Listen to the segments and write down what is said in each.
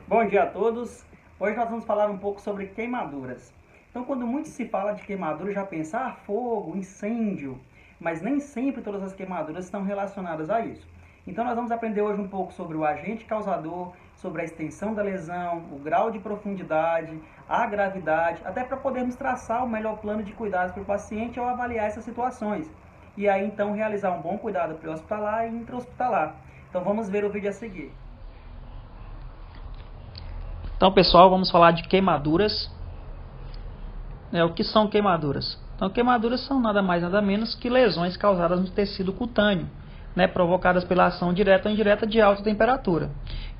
Bom dia a todos. Hoje nós vamos falar um pouco sobre queimaduras. Então, quando muito se fala de queimadura, já pensa fogo, incêndio, mas nem sempre todas as queimaduras estão relacionadas a isso. Então, nós vamos aprender hoje um pouco sobre o agente causador, sobre a extensão da lesão, o grau de profundidade, a gravidade, até para podermos traçar o melhor plano de cuidados para o paciente ao avaliar essas situações. E aí, então, realizar um bom cuidado pré-hospitalar e intra-hospitalar. Então, vamos ver o vídeo a seguir. Então, pessoal, vamos falar de queimaduras. O que são queimaduras? Então, queimaduras são nada mais nada menos que lesões causadas no tecido cutâneo, provocadas pela ação direta ou indireta de alta temperatura.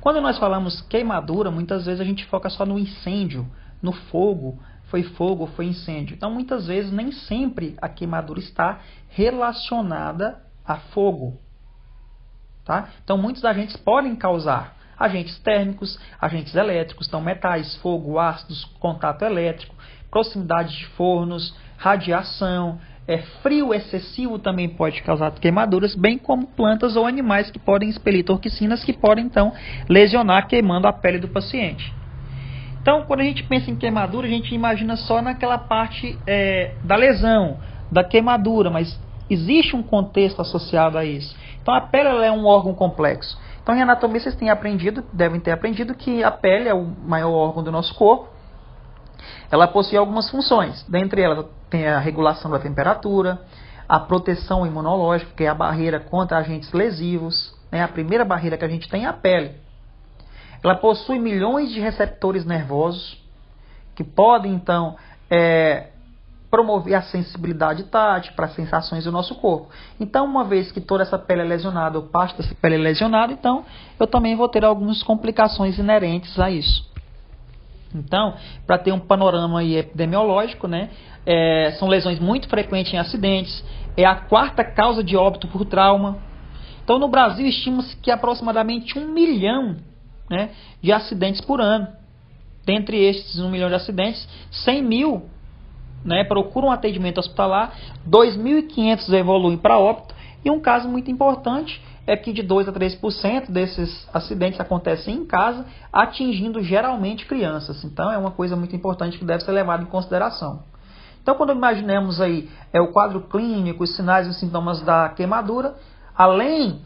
Quando nós falamos queimadura, muitas vezes a gente foca só no incêndio, no fogo, foi incêndio. Então, muitas vezes, nem sempre a queimadura está relacionada a fogo. Tá? Então, muitos agentes podem causar. Agentes térmicos, agentes elétricos, então metais, fogo, ácidos, contato elétrico, proximidade de fornos, radiação, frio excessivo também pode causar queimaduras, bem como plantas ou animais que podem expelir toxinas que podem então lesionar queimando a pele do paciente. Então, quando a gente pensa em queimadura, a gente imagina só naquela parte da lesão, da queimadura, mas existe um contexto associado a isso. Então, a pele ela é um órgão complexo. Então, em anatomia, vocês devem ter aprendido que a pele é o maior órgão do nosso corpo. Ela possui algumas funções. Dentre elas, tem a regulação da temperatura, a proteção imunológica, que é a barreira contra agentes lesivos. A primeira barreira que a gente tem é a pele. Ela possui milhões de receptores nervosos, que podem, então, promover a sensibilidade tátil para as sensações do nosso corpo. Então, uma vez que toda essa pele é lesionada, ou parte dessa pele é lesionada, então eu também vou ter algumas complicações inerentes a isso. Então, para ter um panorama aí epidemiológico, são lesões muito frequentes em acidentes, é a quarta causa de óbito por trauma. Então, no Brasil, estima-se que aproximadamente 1 milhão de acidentes por ano. Dentre estes 1 milhão de acidentes, 100 mil procuram atendimento hospitalar, 2.500 evoluem para óbito, e um caso muito importante é que de 2 a 3% desses acidentes acontecem em casa, atingindo geralmente crianças. Então é uma coisa muito importante que deve ser levada em consideração. Então, quando imaginamos aí o quadro clínico, os sinais e os sintomas da queimadura, além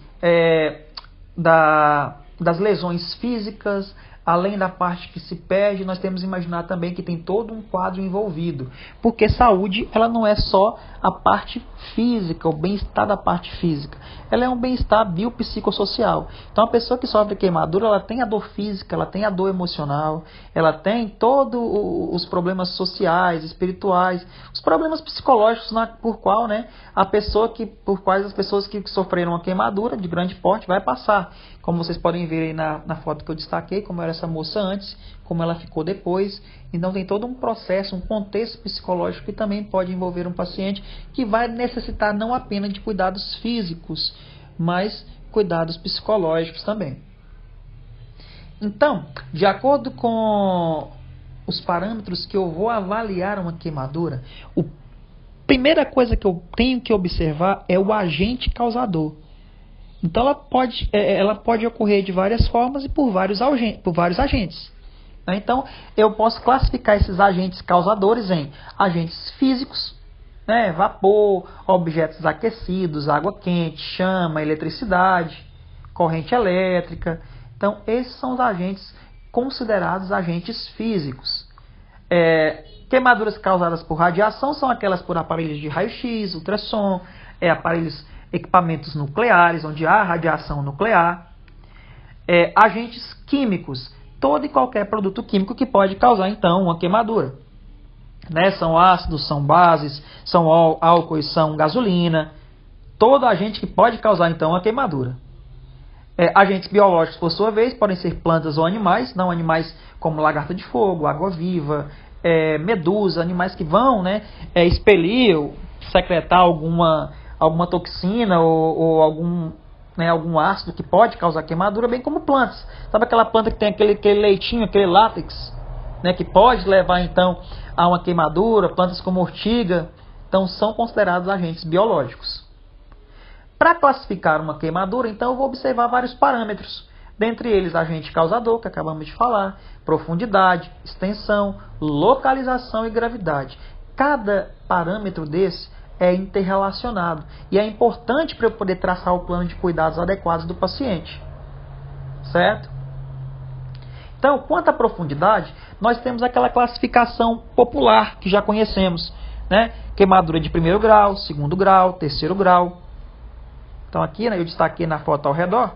das lesões físicas, além da parte que se perde, nós temos que imaginar também que tem todo um quadro envolvido. Porque saúde, ela não é só a parte física, o bem-estar da parte física. Ela é um bem-estar biopsicossocial. Então, a pessoa que sofre queimadura, ela tem a dor física, ela tem a dor emocional, ela tem todos os problemas sociais, espirituais, os problemas psicológicos por quais as pessoas que sofreram uma queimadura de grande porte vai passar. Como vocês podem ver aí na foto que eu destaquei, como era essa moça antes, como ela ficou depois. Então tem todo um processo, um contexto psicológico que também pode envolver um paciente que vai necessitar não apenas de cuidados físicos, mas cuidados psicológicos também. Então, de acordo com os parâmetros que eu vou avaliar uma queimadura, a primeira coisa que eu tenho que observar é o agente causador. Então ela pode ocorrer de várias formas e por vários agentes. Então eu posso classificar esses agentes causadores em agentes físicos, vapor, objetos aquecidos, água quente, chama, eletricidade, corrente elétrica. Então esses são os agentes considerados agentes físicos. Queimaduras causadas por radiação são aquelas por aparelhos de raio-x, ultrassom, equipamentos nucleares, onde há radiação nuclear. Agentes químicos, todo e qualquer produto químico que pode causar, então, uma queimadura. São ácidos, são bases, são álcoois, são gasolina. Todo agente que pode causar, então, uma queimadura. Agentes biológicos, por sua vez, podem ser plantas ou animais, não animais como lagarta de fogo, água-viva, medusa, animais que vão expelir, secretar alguma toxina ou algum ácido que pode causar queimadura, bem como plantas. Sabe aquela planta que tem aquele leitinho, aquele látex, que pode levar então a uma queimadura? Plantas como ortiga, então são considerados agentes biológicos. Para classificar uma queimadura, então eu vou observar vários parâmetros. Dentre eles, agente causador, que acabamos de falar, profundidade, extensão, localização e gravidade. Cada parâmetro desse é interrelacionado e é importante para eu poder traçar o plano de cuidados adequados do paciente. Certo? Então, quanto à profundidade, nós temos aquela classificação popular que já conhecemos, né? Queimadura de primeiro grau, segundo grau, terceiro grau. Então aqui, né, eu destaquei na foto ao redor,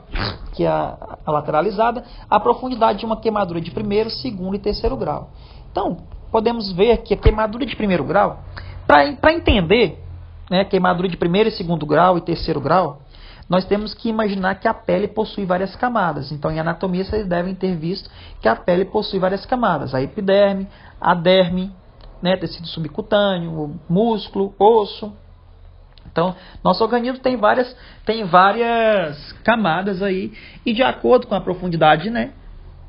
que é a lateralizada, a profundidade de uma queimadura de primeiro, segundo e terceiro grau. Então, podemos ver que a queimadura de primeiro grau, para entender, né, queimadura de primeiro e segundo grau e terceiro grau, nós temos que imaginar que a pele possui várias camadas. Então, em anatomia, vocês devem ter visto que a pele possui várias camadas. A epiderme, a derme, né, tecido subcutâneo, músculo, osso. Então, nosso organismo tem várias camadas aí, e de acordo com a profundidade, né,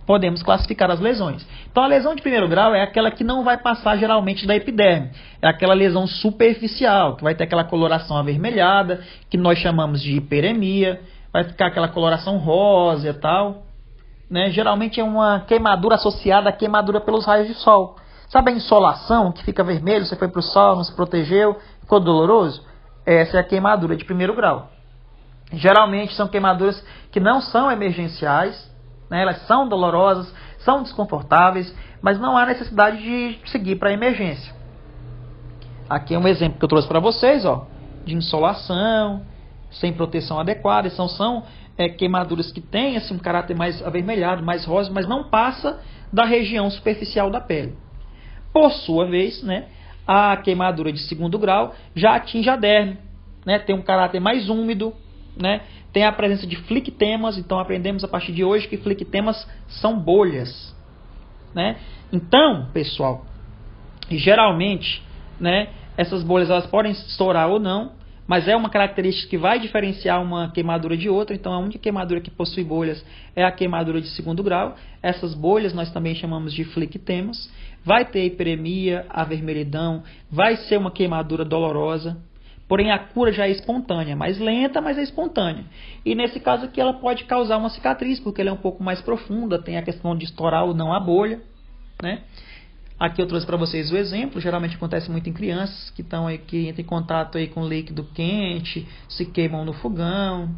podemos classificar as lesões. Então, a lesão de primeiro grau é aquela que não vai passar geralmente da epiderme. É aquela lesão superficial, que vai ter aquela coloração avermelhada, que nós chamamos de hiperemia, vai ficar aquela coloração rosa e tal. Né? Geralmente é uma queimadura associada à queimadura pelos raios de sol. Sabe a insolação, que fica vermelho, você foi para o sol, não se protegeu, ficou doloroso? Essa é a queimadura de primeiro grau. Geralmente são queimaduras que não são emergenciais, né? Elas são dolorosas, são desconfortáveis, mas não há necessidade de seguir para a emergência. Aqui é um exemplo que eu trouxe para vocês, ó, de insolação, sem proteção adequada. São queimaduras que têm assim, um caráter mais avermelhado, mais rosa, mas não passa da região superficial da pele. Por sua vez, né, a queimadura de segundo grau já atinge a derme, né, tem um caráter mais úmido, né, tem a presença de flictemas. Então aprendemos a partir de hoje que flictemas são bolhas, né? Então, pessoal, geralmente, né, essas bolhas elas podem estourar ou não, mas é uma característica que vai diferenciar uma queimadura de outra. Então a única queimadura que possui bolhas é a queimadura de segundo grau. Essas bolhas nós também chamamos de flictemas. Vai ter hiperemia, avermelhidão, vai ser uma queimadura dolorosa. Porém, a cura já é espontânea, mais lenta, mas é espontânea. E nesse caso aqui ela pode causar uma cicatriz, porque ela é um pouco mais profunda, tem a questão de estourar ou não a bolha, né? Aqui eu trouxe para vocês o exemplo, geralmente acontece muito em crianças que estão aí, que entram em contato aí com líquido quente, se queimam no fogão.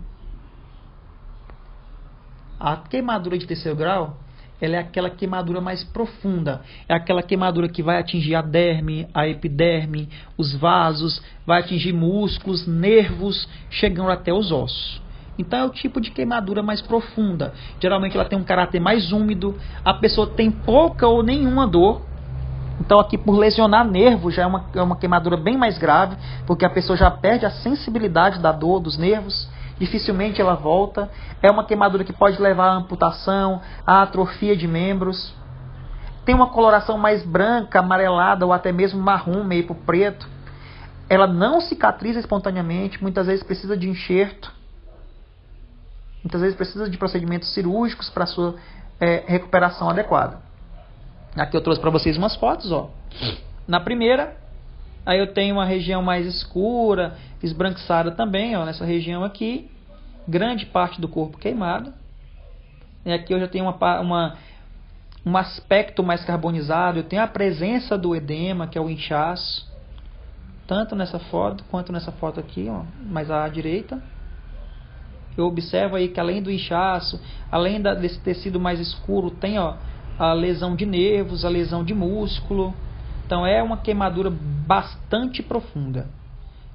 A queimadura de terceiro grau, ela é aquela queimadura mais profunda. É aquela queimadura que vai atingir a derme, a epiderme, os vasos, vai atingir músculos, nervos, chegando até os ossos. Então é o tipo de queimadura mais profunda. Geralmente ela tem um caráter mais úmido, a pessoa tem pouca ou nenhuma dor. Então aqui por lesionar nervo já é uma queimadura bem mais grave, porque a pessoa já perde a sensibilidade da dor dos nervos. Dificilmente ela volta. É uma queimadura que pode levar à amputação, à atrofia de membros. Tem uma coloração mais branca, amarelada ou até mesmo marrom, meio para preto. Ela não cicatriza espontaneamente, muitas vezes precisa de enxerto. Muitas vezes precisa de procedimentos cirúrgicos para a sua recuperação adequada. Aqui eu trouxe para vocês umas fotos. Ó. Na primeira, aí eu tenho uma região mais escura, esbranquiçada também, ó, nessa região aqui. Grande parte do corpo queimado. E aqui eu já tenho um aspecto mais carbonizado. Eu tenho a presença do edema, que é o inchaço. Tanto nessa foto quanto nessa foto aqui, ó, mais à direita. Eu observo aí que além do inchaço, além desse tecido mais escuro, tem ó, a lesão de nervos, a lesão de músculo. Então é uma queimadura bastante profunda.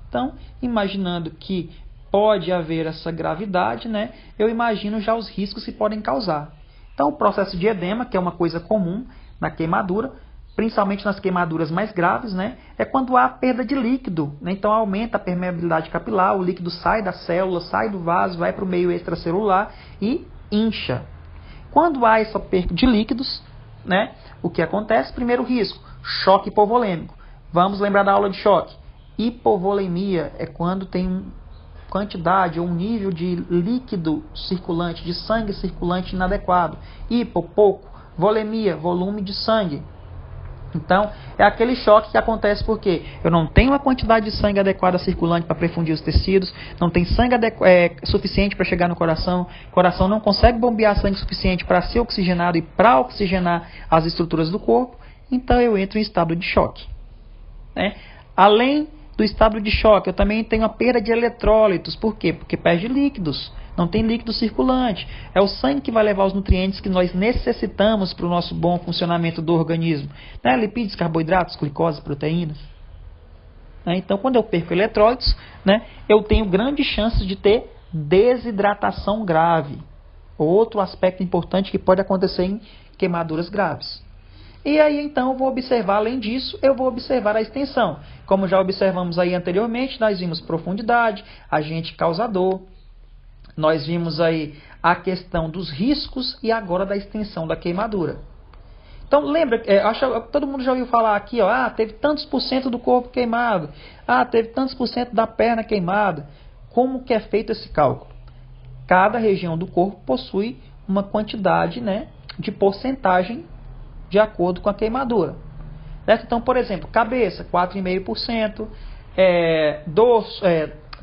Então, imaginando que pode haver essa gravidade, né, eu imagino já os riscos que podem causar. Então o processo de edema, que é uma coisa comum na queimadura, principalmente nas queimaduras mais graves, né, é quando há perda de líquido, né, então aumenta a permeabilidade capilar, o líquido sai da célula, sai do vaso, vai para o meio extracelular e incha. Quando há essa perda de líquidos, né, o que acontece? Primeiro risco, choque hipovolêmico. Vamos lembrar da aula de choque. Hipovolemia é quando tem quantidade ou um nível de líquido circulante, de sangue circulante inadequado. Hipo, pouco. Volemia, volume de sangue. Então, é aquele choque que acontece porque eu não tenho a quantidade de sangue adequada circulante para perfundir os tecidos, não tem sangue suficiente para chegar no coração, o coração não consegue bombear sangue suficiente para ser oxigenado e para oxigenar as estruturas do corpo, então eu entro em estado de choque. Né? Além do estado de choque, eu também tenho a perda de eletrólitos. Por quê? Porque perde líquidos. Não tem líquido circulante. É o sangue que vai levar os nutrientes que nós necessitamos para o nosso bom funcionamento do organismo. Né? Lipídios, carboidratos, glicose, proteínas. Né? Então, quando eu perco eletrólitos, né, eu tenho grandes chances de ter desidratação grave. Outro aspecto importante que pode acontecer em queimaduras graves. E aí, então, eu vou observar, além disso, eu vou observar a extensão. Como já observamos aí anteriormente, nós vimos profundidade, agente causador. Nós vimos aí a questão dos riscos e agora da extensão da queimadura. Então, lembra, todo mundo já ouviu falar aqui, ó, teve tantos por cento do corpo queimado, teve tantos por cento da perna queimada. Como que é feito esse cálculo? Cada região do corpo possui uma quantidade, né, de porcentagem de acordo com a queimadura. Certo? Então, por exemplo, cabeça, 4,5%, dorso,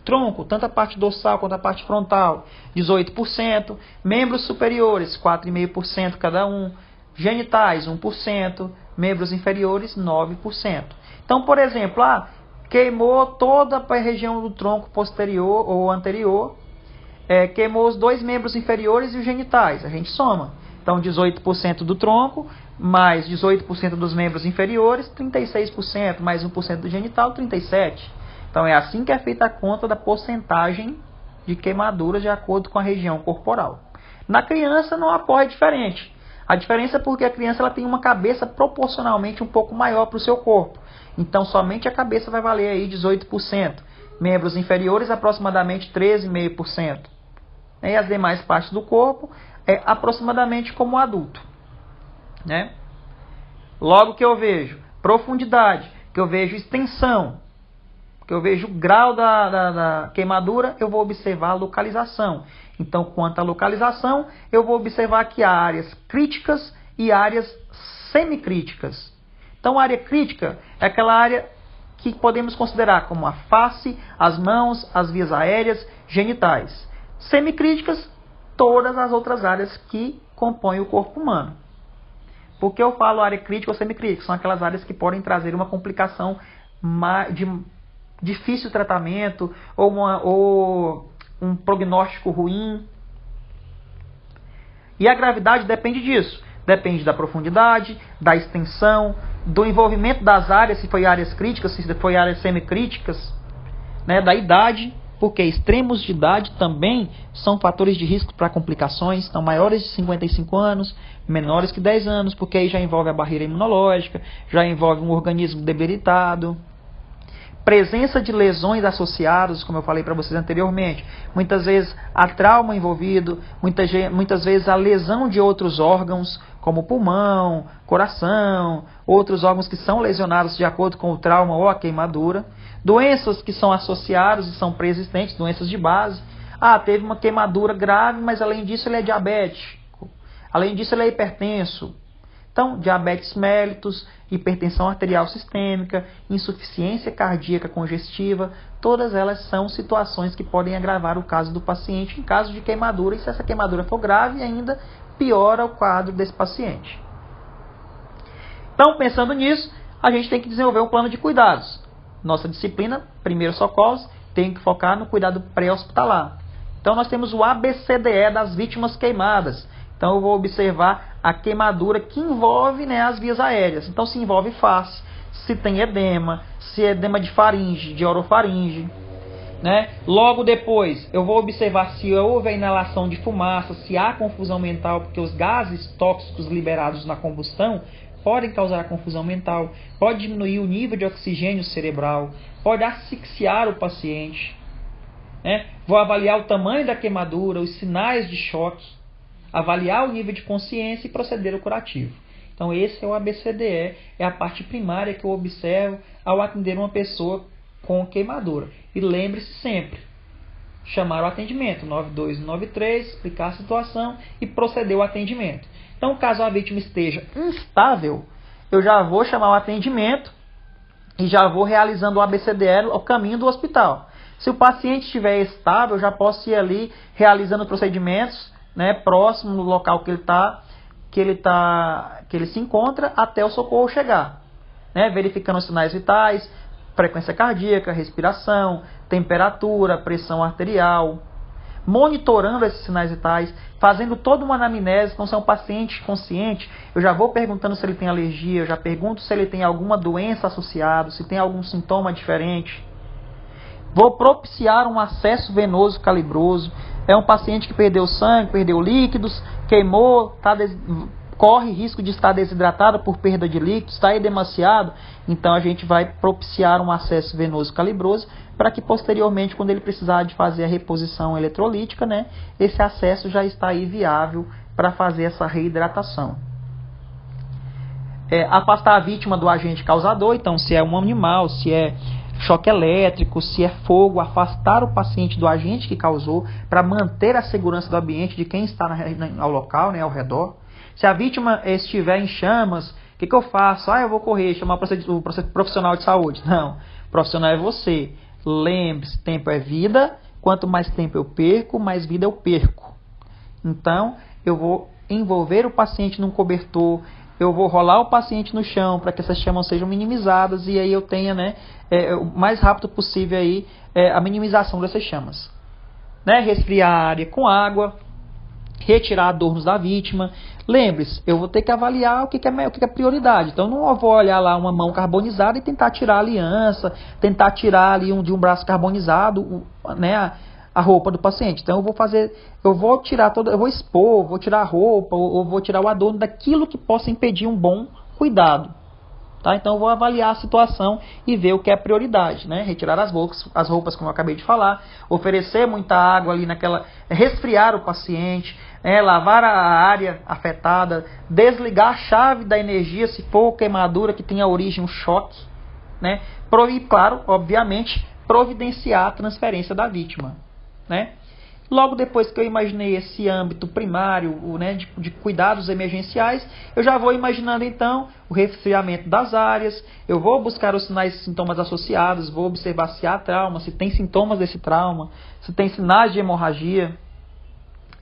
tronco, tanto a parte dorsal quanto a parte frontal, 18%, membros superiores, 4,5% cada um, genitais, 1%, membros inferiores, 9%. Então, por exemplo, queimou toda a região do tronco posterior ou anterior, queimou os 2 membros inferiores e os genitais, a gente soma. Então, 18% do tronco, mais 18% dos membros inferiores, 36%, mais 1% do genital, 37%. Então, é assim que é feita a conta da porcentagem de queimaduras de acordo com a região corporal. Na criança não ocorre diferente. A diferença é porque a criança ela tem uma cabeça proporcionalmente um pouco maior para o seu corpo. Então, somente a cabeça vai valer aí 18%. Membros inferiores, aproximadamente 13,5%. E as demais partes do corpo, aproximadamente como o adulto. Né? Logo que eu vejo profundidade, que eu vejo extensão, que eu vejo o grau da queimadura, eu vou observar a localização. Então, quanto à localização, eu vou observar que há áreas críticas e áreas semicríticas. Então, a área crítica é aquela área que podemos considerar como a face, as mãos, as vias aéreas, genitais. Semicríticas, todas as outras áreas que compõem o corpo humano. Por que eu falo área crítica ou semicrítica? São aquelas áreas que podem trazer uma complicação de difícil tratamento ou um prognóstico ruim. E a gravidade depende disso. Depende da profundidade, da extensão, do envolvimento das áreas, se foi áreas críticas, se foi áreas semicríticas, né, da idade, porque extremos de idade também são fatores de risco para complicações. Então, maiores de 55 anos, menores que 10 anos, porque aí já envolve a barreira imunológica, já envolve um organismo debilitado. Presença de lesões associadas, como eu falei para vocês anteriormente. Muitas vezes há trauma envolvido, muitas vezes há lesão de outros órgãos, como pulmão, coração, outros órgãos que são lesionados de acordo com o trauma ou a queimadura. Doenças que são associadas e são preexistentes, doenças de base. Teve uma queimadura grave, mas além disso ele é diabético. Além disso ele é hipertenso. Então, diabetes mellitus, hipertensão arterial sistêmica, insuficiência cardíaca congestiva, todas elas são situações que podem agravar o caso do paciente em caso de queimadura, e se essa queimadura for grave, ainda piora o quadro desse paciente. Então, pensando nisso, a gente tem que desenvolver um plano de cuidados. Nossa disciplina, primeiros socorros, tem que focar no cuidado pré-hospitalar. Então, nós temos o ABCDE das vítimas queimadas. Então, eu vou observar a queimadura que envolve, né, as vias aéreas. Então, se envolve face, se tem edema, se é edema de faringe, de orofaringe. Né? Logo depois, eu vou observar se houve a inalação de fumaça, se há confusão mental, porque os gases tóxicos liberados na combustão podem causar confusão mental, pode diminuir o nível de oxigênio cerebral, pode asfixiar o paciente. Né? Vou avaliar o tamanho da queimadura, os sinais de choque, avaliar o nível de consciência e proceder ao curativo. Então esse é o ABCDE, é a parte primária que eu observo ao atender uma pessoa com queimadura. E lembre-se sempre, chamar o atendimento, 92 e 93, explicar a situação e proceder ao atendimento. Então, caso a vítima esteja instável, eu já vou chamar o atendimento e já vou realizando o ABCDE ao caminho do hospital. Se o paciente estiver estável, eu já posso ir ali realizando procedimentos, né, próximo do local que ele se encontra até o socorro chegar, né, verificando os sinais vitais, frequência cardíaca, respiração, temperatura, pressão arterial, monitorando esses sinais vitais, fazendo toda uma anamnese. Então, se é um paciente consciente, eu já vou perguntando se ele tem alergia, eu já pergunto se ele tem alguma doença associada, se tem algum sintoma diferente. Vou propiciar um acesso venoso calibroso. É um paciente que perdeu sangue, perdeu líquidos, queimou, corre risco de estar desidratado por perda de líquidos, está edemaciado. Então a gente vai propiciar um acesso venoso calibroso para que posteriormente, quando ele precisar de fazer a reposição eletrolítica, né, esse acesso já está aí viável para fazer essa reidratação. Afastar a vítima do agente causador. Então, se é um animal, se é choque elétrico, se é fogo, afastar o paciente do agente que causou para manter a segurança do ambiente de quem está ao local, né, ao redor. Se a vítima estiver em chamas, o que eu faço? Eu vou correr, chamar o profissional de saúde. Não, o profissional é você. Lembre-se, tempo é vida. Quanto mais tempo eu perco, mais vida eu perco. Então, eu vou envolver o paciente num cobertor, eu vou rolar o paciente no chão para que essas chamas sejam minimizadas e aí eu tenha, né, o mais rápido possível aí, a minimização dessas chamas. Né? Resfriar a área com água, retirar adornos da vítima. Lembre-se, eu vou ter que avaliar o que é prioridade. Então, não vou olhar lá uma mão carbonizada e tentar tirar a aliança, tentar tirar ali de um braço carbonizado, né, a roupa do paciente. Então, eu vou expor, vou tirar a roupa, ou vou tirar o adorno daquilo que possa impedir um bom cuidado. Tá? Então, eu vou avaliar a situação e ver o que é prioridade. Né? Retirar as roupas, como eu acabei de falar, oferecer muita água ali resfriar o paciente, lavar a área afetada, desligar a chave da energia se for queimadura que tenha origem um choque. Né? E, claro, obviamente, providenciar a transferência da vítima. Né? Logo depois que eu imaginei esse âmbito primário, né, de cuidados emergenciais, eu já vou imaginando então o resfriamento das áreas, eu vou buscar os sinais e sintomas associados, vou observar se há trauma, se tem sintomas desse trauma, se tem sinais de hemorragia,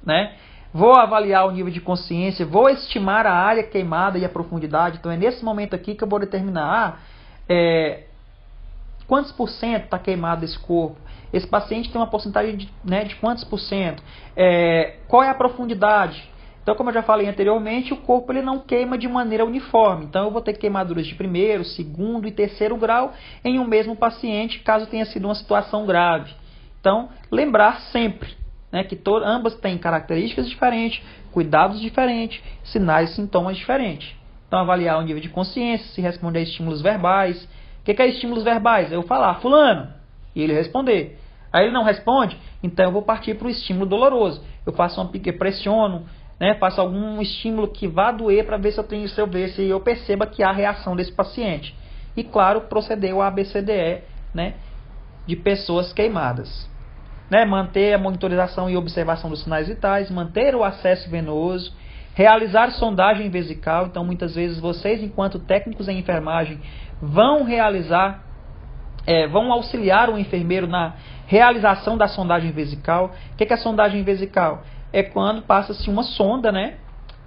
né? Vou avaliar o nível de consciência, vou estimar a área queimada e a profundidade. Então é nesse momento aqui que eu vou determinar quantos por cento está queimado desse corpo. Esse paciente tem uma porcentagem de quantos por cento? Qual é a profundidade? Então, como eu já falei anteriormente, o corpo ele não queima de maneira uniforme. Então, eu vou ter queimaduras de primeiro, segundo e terceiro grau em um mesmo paciente, caso tenha sido uma situação grave. Então, lembrar sempre, né, que ambas têm características diferentes, cuidados diferentes, sinais e sintomas diferentes. Então, avaliar o nível de consciência, se responde a estímulos verbais. O que é estímulos verbais? Eu falar, fulano, e ele responder. Aí ele não responde, então eu vou partir para o estímulo doloroso. Eu faço pressiono, né, faço algum estímulo que vá doer para ver se eu perceba que há reação desse paciente. E claro, proceder ao ABCDE, né, de pessoas queimadas. Né, manter a monitorização e observação dos sinais vitais, manter o acesso venoso, realizar sondagem vesical. Então muitas vezes vocês, enquanto técnicos em enfermagem, vão auxiliar o enfermeiro na realização da sondagem vesical. O que é a sondagem vesical? É quando passa-se uma sonda, né,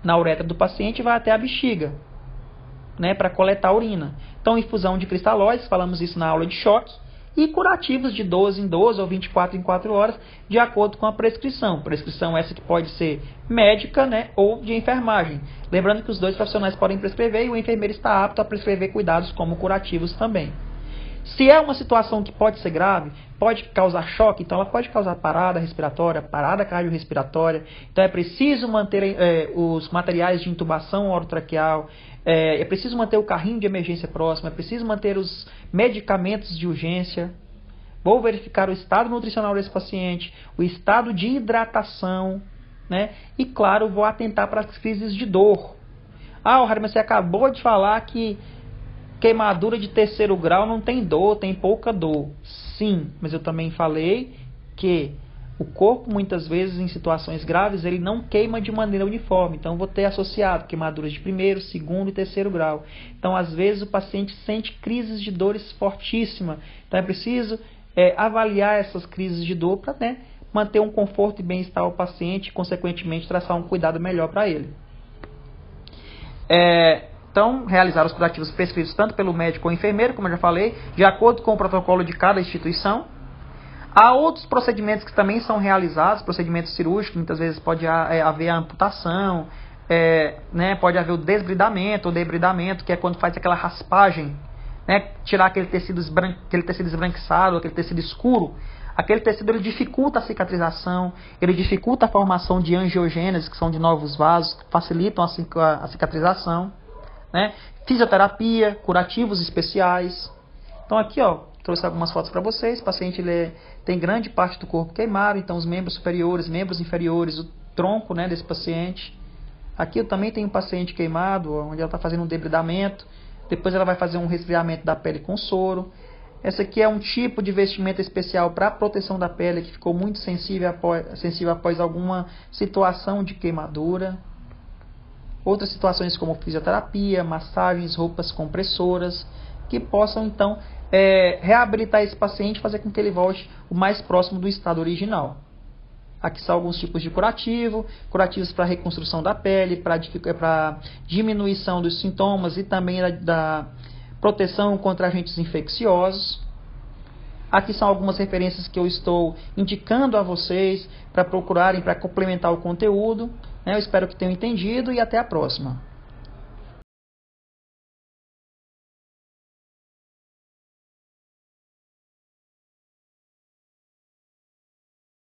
na uretra do paciente e vai até a bexiga, né, para coletar a urina. Então, infusão de cristalóides, falamos isso na aula de choque, e curativos de 12 em 12 ou 24 em 4 horas, de acordo com a prescrição. Prescrição essa que pode ser médica, né, ou de enfermagem. Lembrando que os dois profissionais podem prescrever e o enfermeiro está apto a prescrever cuidados como curativos também. Se é uma situação que pode ser grave, pode causar choque, então ela pode causar parada respiratória, parada cardiorrespiratória. Então é preciso manter os materiais de intubação orotraqueal, é preciso manter o carrinho de emergência próximo, é preciso manter os medicamentos de urgência. Vou verificar o estado nutricional desse paciente, o estado de hidratação, né? E claro, vou atentar para as crises de dor. Harry, mas você acabou de falar que queimadura de terceiro grau não tem dor, tem pouca dor. Sim, mas eu também falei que O corpo, muitas vezes, em situações graves, ele não queima de maneira uniforme. Então, vou ter associado queimaduras de primeiro, segundo e terceiro grau. Então, às vezes, o paciente sente crises de dores fortíssimas. Então, é preciso avaliar essas crises de dor para manter um conforto e bem-estar ao paciente e, consequentemente, traçar um cuidado melhor para ele. Então, realizar os curativos prescritos tanto pelo médico ou enfermeiro, como eu já falei, de acordo com o protocolo de cada instituição. Há outros procedimentos que também são realizados, procedimentos cirúrgicos, muitas vezes pode haver a amputação, pode haver o desbridamento ou debridamento, que é quando faz aquela raspagem, tirar aquele tecido esbranquiçado, aquele tecido escuro. Aquele tecido ele dificulta a cicatrização, ele dificulta a formação de angiogênese, que são de novos vasos, que facilitam a cicatrização. Fisioterapia, curativos especiais. Então aqui, trouxe algumas fotos para vocês. O paciente tem grande parte do corpo queimado, então os membros superiores, membros inferiores, o tronco desse paciente. Aqui eu também tenho um paciente queimado, onde ela está fazendo um debridamento. Depois ela vai fazer um resfriamento da pele com soro. Essa aqui é um tipo de vestimenta especial para a proteção da pele que ficou muito sensível após alguma situação de queimadura. Outras situações como fisioterapia, massagens, roupas compressoras, que possam então reabilitar esse paciente e fazer com que ele volte o mais próximo do estado original. Aqui são alguns tipos de curativos para reconstrução da pele, para diminuição dos sintomas e também da proteção contra agentes infecciosos. Aqui são algumas referências que eu estou indicando a vocês para procurarem, para complementar o conteúdo. Eu espero que tenham entendido e até a próxima.